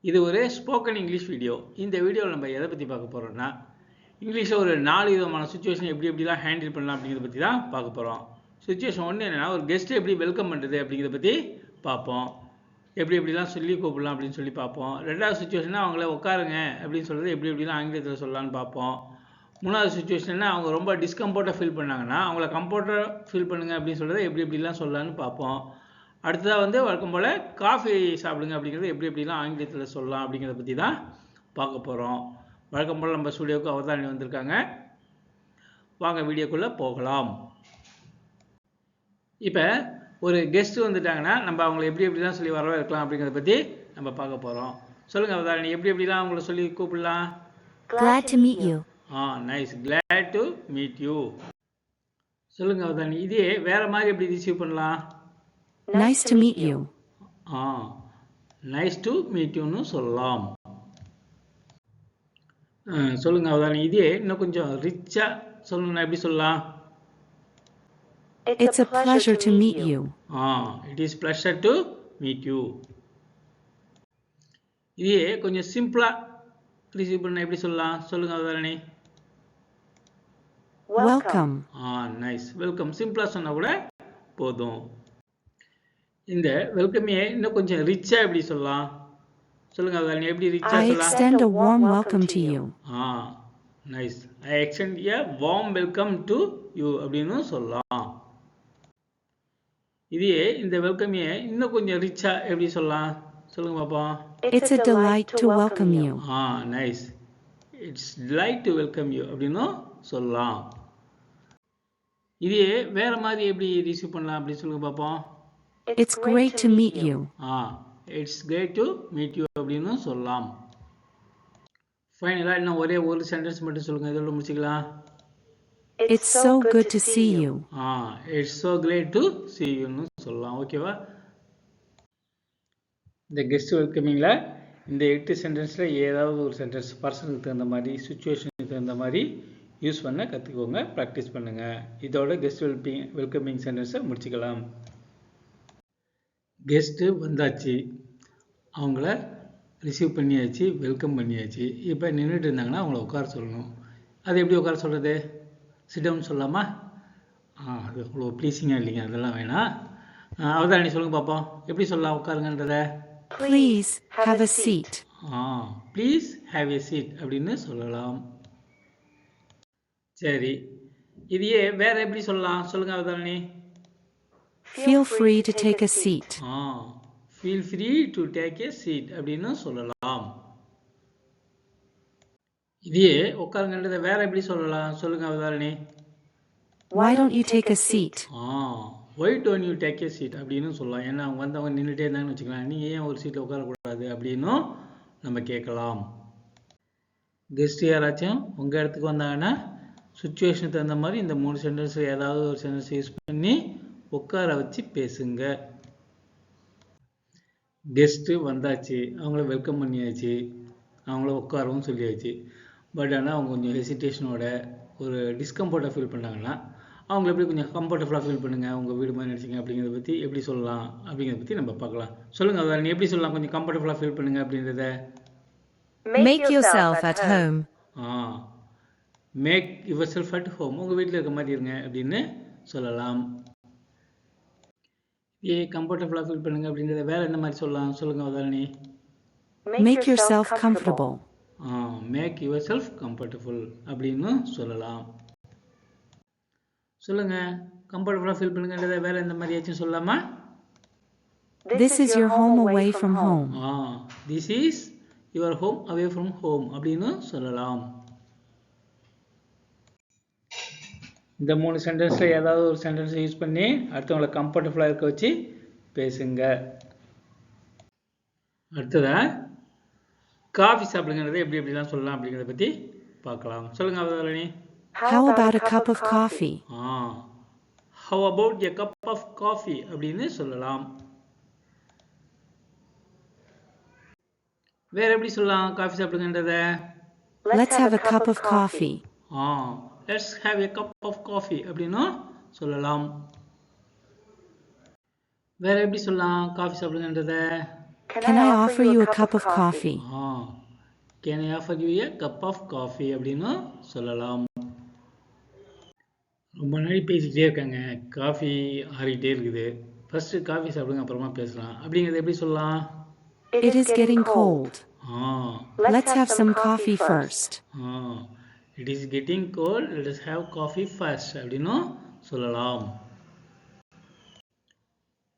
இது ஒரு spoken English video. இந்த வீடியோவில் நம்ம எதை பற்றி பார்க்க போகிறோம்னா, இங்கிலீஷில் ஒரு 4 விதமான சுச்சுவேஷன் எப்படிலாம் ஹேண்டில் பண்ணலாம் அப்படிங்கிறத பற்றி தான் பார்க்க போகிறோம். சுச்சுவேஷன் 1 என்னென்னா, ஒரு கெஸ்ட்டை எப்படி வெல்கம் பண்ணுறது அப்படிங்கிறத பற்றி பார்ப்போம். எப்படிலாம் சொல்லி கூப்பிடலாம் அப்படின்னு சொல்லி பார்ப்போம். 2வது சுச்சுவேஷன்னா, அவங்கள உட்காருங்க அப்படின்னு சொல்கிறது எப்படிலாம் ஆங்கிலத்தில் சொல்லலான்னு பார்ப்போம். 3வது சுச்சுவேஷன்னா, அவங்க ரொம்ப டிஸ்கம்ஃபர்ட்டாக ஃபீல் பண்ணாங்கன்னா, அவங்கள கம்ஃபர்ட்டாக ஃபீல் பண்ணுங்க அப்படின்னு சொல்கிறத எப்படிலாம் சொல்லலான்னு பார்ப்போம். அடுத்ததாக வழக்கம் போல் காஃபி சாப்பிடுங்க அப்படிங்கிறது எப்படிலாம் ஆங்கிலத்தில் சொல்லலாம் அப்படிங்கிறத பற்றி தான் பார்க்க போகிறோம். வழக்கம் போல் நம்ம ஸ்டுடியோவுக்கு அவதாரணி வந்திருக்காங்க. வாங்க வீடியோக்குள்ளே போகலாம். இப்போ ஒரு கெஸ்ட்டு வந்துட்டாங்கன்னா நம்ம அவங்கள எப்படிலாம் சொல்லி வரவேற்கலாம் அப்படிங்கிறத பற்றி நம்ம பார்க்க போகிறோம். சொல்லுங்கள் அவதாரணி, எப்படிலாம் அவங்கள சொல்லி கூப்பிடலாம்? Glad to meet you. Nice. Glad to meet you. சொல்லுங்கள் அவதாரணி, இதே வேறு மாதிரி எப்படி ரிசீவ் பண்ணலாம்? Nice to meet you. Nice to meet யூன்னு சொல்லலாம். சொல்லுங்க அவதாரணி, இதே இன்னும் கொஞ்சம் ரிச்சாக சொல்லணும்னா எப்படி சொல்லலாம்? It's a pleasure to meet you. It is pleasure to meet you. இதே கொஞ்சம் சிம்பிளாக ரிசீவ் பண்ண எப்படி சொல்லலாம்? சொல்லுங்க அவதாரணி. Welcome. நைஸ். வெல்கம் சிம்பிளாக சொன்னால் கூட போதும். இந்த வெல்கமையை இன்னும் கொஞ்சம் ரிச்சாக எப்படி சொல்லலாம்? சொல்லுங்க அவதாரணி, எப்படி ரிச்சாக I சொல்லலாம்? extend a warm welcome to you. Nice. I extend a warm welcome to you அப்படின்னு சொல்லலாம். இதே இந்த வெல்கமையை இன்னும் கொஞ்சம் ரிச்சாக எப்படி சொல்லலாம்? சொல்லுங்க பாப்போம். It's a delight to welcome you. Nice. It's delight to welcome you அப்படின்னு சொல்லலாம். இதே வேற மாதிரி எப்படி ரிசீவ் பண்ணலாம் அப்படி சொல்லுங்க பாப்போம். It's great to meet you. It's great to meet you அப்படின்னு சொல்லலாம். ஃபைனலாக இன்னும் ஒரே ஒரு சென்டென்ஸ் மட்டும் சொல்லுங்கள், இதோட முடிச்சுக்கலாம். It's so good to see you. It's so great to see youன்னு சொல்லலாம். ஓகேவா? இந்த கெஸ்ட் வெல்கமிங்கில் இந்த 8 சென்டென்ஸில் ஏதாவது ஒரு சென்டென்ஸ் பர்சனுக்கு தகுந்த மாதிரி, சுச்சுவேஷனுக்கு தகுந்த மாதிரி யூஸ் பண்ண கற்றுக்கோங்க, ப்ராக்டிஸ் பண்ணுங்கள். இதோட கெஸ்ட் வெல்கமிங் சென்டென்ஸை முடிச்சுக்கலாம். கெஸ்ட்டு வந்தாச்சு, அவங்கள ரிசீவ் பண்ணியாச்சு, வெல்கம் பண்ணியாச்சு. இப்போ நின்றுட்டு இருந்தாங்கன்னா அவங்கள உட்கார சொல்லணும். அது எப்படி உட்கார சொல்கிறது? சிட்டவுன் சொல்லலாமா? அது அவ்வளோ ப்ளீஸிங்காக இல்லைங்க, அதெல்லாம் வேணாம். அவதாரணி சொல்லுங்கள் பார்ப்போம், எப்படி சொல்லலாம் உட்காருங்கன்றத? Please have a seat. Please have a seat அப்படின்னு சொல்லலாம். சரி, இதையே வேற எப்படி சொல்லலாம்? சொல்லுங்கள் அவதாரணி. Feel free to take a seat. Feel free to take a seat அப்படின்னு சொல்லலாம். இதையே உட்காருங்கன்றத வேற எப்படி சொல்லலாம்? சொல்லுங்க அவதாரணி. Why don't you take a seat? Why don't you take a seat அப்படின்னு சொல்லலாம். ஏன்னா அவங்க வந்தவங்க நின்றுட்டே இருந்தாங்கன்னு வச்சுக்கலாம், நீங்கள் ஏன் ஒரு சீட்டில் உட்காரக்கூடாது அப்படின்னும் நம்ம கேட்கலாம். கெஸ்ட் யாராச்சும் உங்கள் இடத்துக்கு வந்தாங்கன்னா சுச்சுவேஷனுக்கு தகுந்த மாதிரி இந்த 3 சென்டென்ஸ் ஏதாவது ஒரு சென்டென்ஸ் யூஸ் பண்ணி உட்கார வச்சு பேசுங்க. கெஸ்ட்டு வந்தாச்சு, அவங்கள வெல்கம் பண்ணியாச்சு, அவங்கள உட்காரவும் சொல்லியாச்சு. பட் ஆனால் அவங்க கொஞ்சம் ஹெசிடேஷனோட ஒரு டிஸ்கம்ஃபர்ட்டாக ஃபீல் பண்ணாங்கன்னா அவங்கள எப்படி கொஞ்சம் கம்ஃபர்டபுளாக ஃபீல் பண்ணுங்கள், உங்கள் வீடு மாதிரி நினச்சிங்க அப்படிங்கிறத பற்றி எப்படி சொல்லலாம் அப்படிங்கிறத பற்றி நம்ம பார்க்கலாம். சொல்லுங்கள் அதை நீ எப்படி சொல்லலாம் கொஞ்சம் கம்ஃபர்டபுளாக ஃபீல் பண்ணுங்கள் அப்படின்றத? Make yourself at home. Make yourself at home, உங்கள் வீட்டில் இருக்க மாதிரி இருங்க அப்படின்னு சொல்லலாம். கம்ஃபர்டபுளாக ஃபீல் பண்ணுங்க அப்படின்றத வேற என்ன மாதிரி சொல்லலாம்? சொல்லுங்க Avadharani. Make yourself comfortable. Make yourself comfortable அப்படின்னு சொல்லலாம். சொல்லுங்க, கம்ஃபர்டபுளாக ஃபீல் பண்ணுங்கன்றத வேற எந்த மாதிரியாச்சும் சொல்லலாமா? This is your home away from home. This is your home away from home அப்படின்னு சொல்லலாம். இந்த 3 சென்டென்ஸில் ஏதாவது ஒரு சென்டென்ஸை யூஸ் பண்ணி அடுத்தவங்களை கம்ஃபர்டபுளாக இருக்க வச்சு பேசுங்க. அடுத்ததாக காஃபி சாப்பிடுங்கிறத எப்படிலாம் சொல்லலாம் அப்படிங்கிறத பற்றி பார்க்கலாம். சொல்லுங்கள் அவதாரணி. How about a cup of coffee? How about a cup of coffee அப்படின்னு சொல்லலாம். வேற எப்படி சொல்லலாம் coffee சாப்பிடுங்கன்றத? Let's have a cup of coffee. Let's have a cup of coffee அப்படின்னு சொல்லலாம். வேற எப்படி சொல்லலாம் coffee சாப்பிடுங்கன்றத? Can I offer you a cup of coffee? Can I offer you a cup of coffee அப்படின்னு சொல்லலாம். ரொம்ப நாள் பேசிக்கிட்டே இருக்காங்க, காஃபி ஆறிக்கிட்டே இருக்குது, ஃபர்ஸ்ட் காஃபி சாப்பிடுங்க அப்புறமா பேசலாம் அப்படிங்கிறது எப்படி சொல்லலாம்? It is getting cold. Let's have some coffee first. It is getting cold, let us have coffee first அப்படின்னு சொல்லலாம்.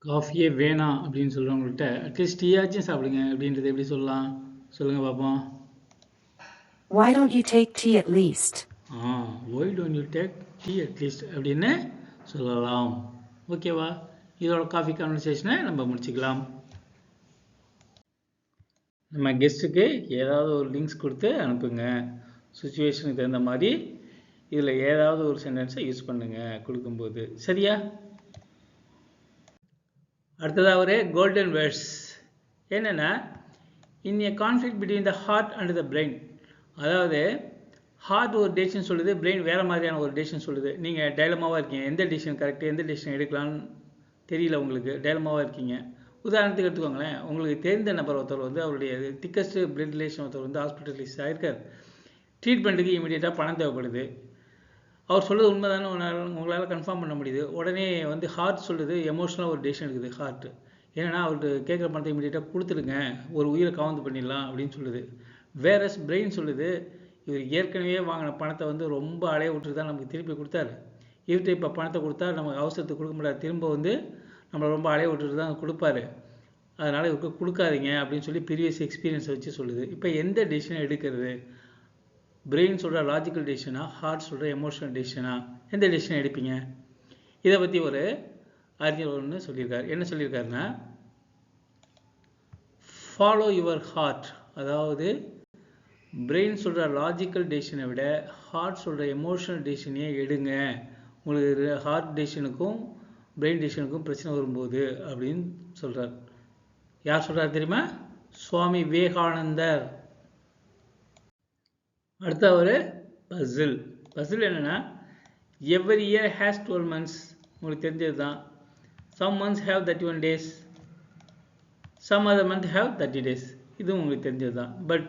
காஃபியே வேணாம் அப்படின்னு சொல்கிறவங்கள்ட்ட அட்லீஸ்ட் டீயாச்சும் சாப்பிடுங்க அப்படின்றது எப்படி சொல்லலாம்? சொல்லுங்கள் பார்ப்போம். Why don't you take tea at least? Why don't you take tea at least அப்படின்னு சொல்லலாம். ஓகேவா? இதோட காஃபி கான்வர்சேஷனை நம்ம முடிச்சுக்கலாம். நம்ம கெஸ்ட்டுக்கு ஏதாவது ஒரு லிங்க்ஸ் கொடுத்து அனுப்புங்க. சுச்சுவேஷனுக்கு தகுந்த மாதிரி இதில் ஏதாவது ஒரு சென்டென்ஸை யூஸ் பண்ணுங்கள் கொடுக்கும்போது. சரியா? அடுத்ததாக ஒரு கோல்டன் வேர்ட்ஸ் என்னென்னா, in a conflict between the heart and the brain. அதாவது ஹார்ட் ஒரு டெசிஷன் சொல்லுது, பிரெயின் வேறு மாதிரியான ஒரு டெசிஷன் சொல்லுது. நீங்கள் டைலமாவாக இருக்கீங்க, எந்த டெசிஷன் கரெக்டு, எந்த டெசிஷன் எடுக்கலான்னு தெரியல, உங்களுக்கு டைலமாவாக இருக்கீங்க. உதாரணத்துக்கு எடுத்துக்கோங்களேன், உங்களுக்கு தெரிந்த நபர் ஒருத்தர் வந்து அவருடைய திக்கஸ்ட் பிளட் ரிலேஷன் ஒருத்தர் வந்து ஹாஸ்பிட்டலைஸ் ஆகிருக்கார். ட்ரீட்மெண்ட்டுக்கு இமீடியட்டாக பணம் தேவைப்படுது. அவர் சொல்கிறது உண்மைதானே உங்களால் கன்ஃபார்ம் பண்ண முடியுது. உடனே வந்து ஹார்ட் சொல்லுது, எமோஷனலாக ஒரு டெசிஷன் எடுக்குது ஹார்ட். ஏன்னா அவருக்கு கேட்குற பணத்தை இமீடியட்டாக கொடுத்துருங்க, ஒரு உயிரை காவந்து பண்ணிடலாம் அப்படின்னு சொல்லுது. வேறஸ் பிரெயின் சொல்லுது, இவர் ஏற்கனவே வாங்கின பணத்தை வந்து ரொம்ப அலைய விட்டுட்டு தான் நமக்கு திருப்பி கொடுத்தாரு. இவர்கிட்ட இப்போ பணத்தை கொடுத்தா நமக்கு அவசரத்துக்கு கொடுக்க முடியாது, திரும்ப வந்து நம்மளை ரொம்ப அலைய விட்டுட்டு தான் கொடுப்பாரு, அதனால் இவருக்கு கொடுக்காதீங்க அப்படின்னு சொல்லி ப்ரீவியஸ் எக்ஸ்பீரியன்ஸை வச்சு சொல்லுது. இப்போ எந்த டெசிஷன் எடுக்கிறது? பிரெயின் சொல்கிற லாஜிக்கல் டெசிஷனா, ஹார்ட் சொல்கிற எமோஷனல் டெசிஷனா? எந்த டெசிஷன் எடுப்பீங்க? இதை பற்றி ஒரு அறிஞர் ஒன்று சொல்லியிருக்காரு. என்ன சொல்லியிருக்காருன்னா, ஃபாலோ யுவர் ஹார்ட். அதாவது பிரெயின் சொல்கிற லாஜிக்கல் டெசிஷனை விட ஹார்ட் சொல்கிற எமோஷனல் டெசிஷனையே எடுங்க, உங்களுக்கு ஹார்ட் டெசிஷனுக்கும் பிரெயின் டெசிஷனுக்கும் பிரச்சனை வரும்போது அப்படின்னு சொல்கிறார். யார் சொல்கிறார் தெரியுமா? சுவாமி விவேகானந்தர். அடுத்த ஒரு பசில். பசில் என்னென்னா, எவ்ரி இயர் ஹேஸ் 12 months. உங்களுக்கு தெரிஞ்சது தான். Some months have 31 days, some other month have 30 days. இதுவும் உங்களுக்கு தெரிஞ்சது தான். பட்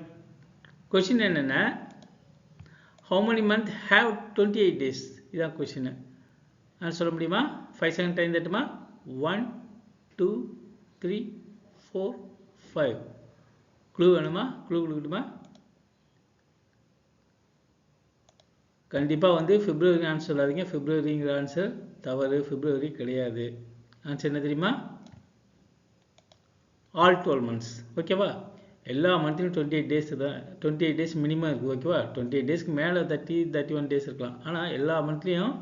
கொஷின் என்னென்னா, how many month have 28 days? இதுதான் கொஷின். நான் சொல்ல முடியுமா? 5 செகண்ட் டைம் தட்டுமா? 1 2 3 4 5. க்ளூ வேணுமா? க்ளூ கொடுக்கட்டுமா? கண்டிப்பாக வந்து பிப்ரவரி ஆன்சர் சொல்லாதீங்க. பிப்ரவரிங்கிற ஆன்சர் தவறு, பிப்ரவரி கிடையாது. ஆன்சர் என்ன தெரியுமா? All 12 months. ஓகேவா? எல்லா மந்த்லையும் 28 days தான். 28 days மினிமம் இருக்குது. ஓகேவா? 28 daysக்கு மேலே 31 days இருக்கலாம். ஆனால் எல்லா மந்த்லேயும்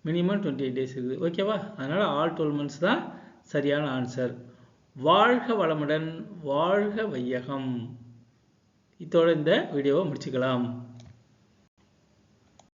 மினிமம் 28 days இருக்குது. ஓகேவா? அதனால் ஆல் 12 months தான் சரியான ஆன்சர். வாழ்க வளமுடன், வாழ்க வையகம். இதோட இந்த வீடியோவை முடிச்சுக்கலாம்.